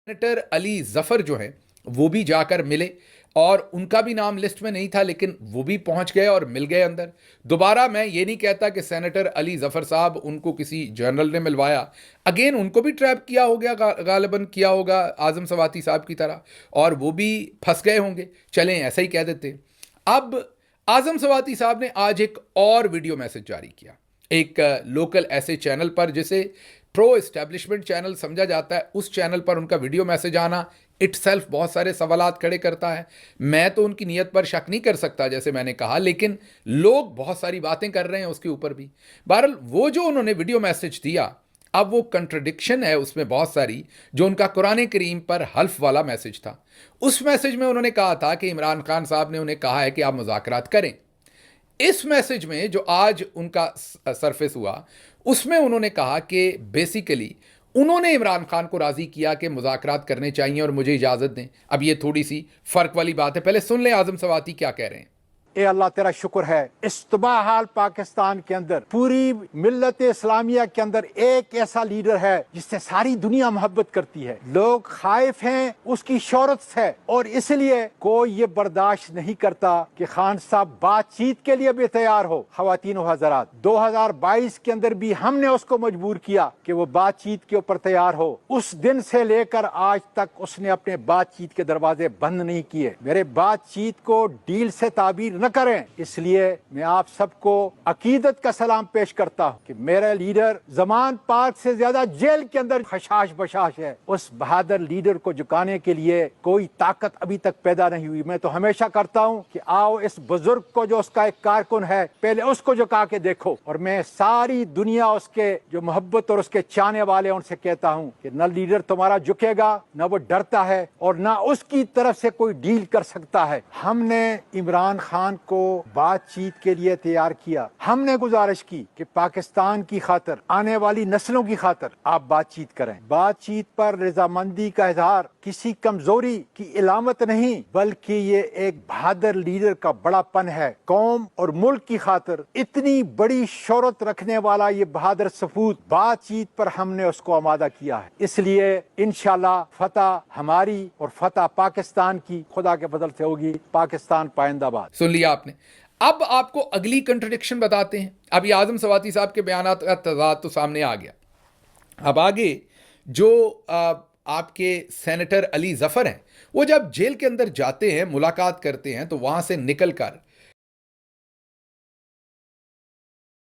Senator Ali Zafar जो हैं वो भी जाकर मिले, और उनका भी नाम लिस्ट में नहीं था, लेकिन वो भी पहुंच गए और मिल गए अंदर। दोबारा मैं ये नहीं कहता कि सेनेटर अली जफर साहब उनको किसी जनरल ने मिलवाया, अगेन उनको भी ट्रैप किया हो गया, गालिबन किया होगा आजम सवाती साहब की तरह, और वो भी फंस गए होंगे, चलें ऐसा ही कह देते। अब आजम सवाती साहब ने आज एक और वीडियो मैसेज जारी किया, एक लोकल ऐसे चैनल पर जिसे प्रो इस्टेब्लिशमेंट चैनल समझा जाता है, उस चैनल पर उनका वीडियो मैसेज आना इटसेल्फ बहुत सारे सवालात खड़े करता है। मैं तो उनकी नीयत पर शक नहीं कर सकता जैसे मैंने कहा, लेकिन लोग बहुत सारी बातें कर रहे हैं उसके ऊपर भी। बहरहाल वो जो उन्होंने वीडियो मैसेज दिया, अब वो कंट्रडिक्शन है उसमें बहुत सारी, जो उनका कुरान करीम पर हल्फ वाला मैसेज था। उस मैसेज में उन्होंने कहा था कि इमरान खान साहब ने उन्हें कहा है कि आप मुज़ाकरात करें। इस मैसेज में जो आज उनका सरफेस हुआ, उसमें उन्होंने कहा कि बेसिकली उन्होंने इमरान खान को राज़ी किया कि मुज़ाकरात करने चाहिए और मुझे इजाज़त दें। अब ये थोड़ी सी फ़र्क वाली बात है, पहले सुन लें आज़म सवाती क्या कह रहे हैं। ए अल्लाह तेरा शुक्र है, इस तबाह हाल पाकिस्तान के अंदर पूरी मिल्लत इस्लामिया के अंदर एक ऐसा लीडर है जिससे सारी दुनिया मोहब्बत करती है। लोग खाइफ हैं उसकी शोहरत से, और इसलिए कोई ये बर्दाश्त नहीं करता कि खान साहब बातचीत के लिए भी तैयार हो। ख़वातीन व हज़रात, 2022 के अंदर भी हमने उसको मजबूर किया कि वो बातचीत के ऊपर तैयार हो। उस दिन से लेकर आज तक उसने अपने बातचीत के दरवाजे बंद नहीं किए। मेरे बातचीत को डील से ताबीर न करें, इसलिए मैं आप सबको अकीदत का सलाम पेश करता हूँ कि मेरा लीडर जमान पार्क से ज्यादा जेल के अंदर खशाश बशाश है। उस बहादुर लीडर को झुकाने के लिए कोई ताकत अभी तक पैदा नहीं हुई। मैं तो हमेशा करता हूँ कि आओ इस बुजुर्ग को, जो उसका एक कारकुन है, पहले उसको झुका के देखो। और मैं सारी दुनिया उसके जो मोहब्बत और उसके चाहने वाले उनसे कहता हूँ कि न लीडर तुम्हारा झुकेगा, न वो डरता है, और न उसकी तरफ से कोई डील कर सकता है। हमने इमरान खान को बातचीत के लिए तैयार किया। हमने गुजारिश की कि पाकिस्तान की खातिर, आने वाली नस्लों की खातिर आप बातचीत करें। बातचीत पर रजामंदी का इजहार किसी कमजोरी की इलामत नहीं, बल्कि ये एक बहादुर लीडर का बड़ापन है। कौम और मुल्क की खातिर इतनी बड़ी शोहरत रखने वाला ये बहादुर सपूत, बातचीत पर हमने उसको आमादा किया है। इसलिए इंशाल्लाह फतह हमारी और फतह पाकिस्तान की खुदा के फजल से होगी। पाकिस्तान पाइंदाबाद। सुन लिया आपने। अब आपको अगली कंट्रडिक्शन बताते हैं। अभी आजम सवाती साहब के बयानात का तजाद तो सामने आ गया। अब आगे जो आपके सेनेटर अली जफर हैं, वो जब जेल के अंदर जाते हैं, मुलाकात करते हैं, तो वहां से निकलकर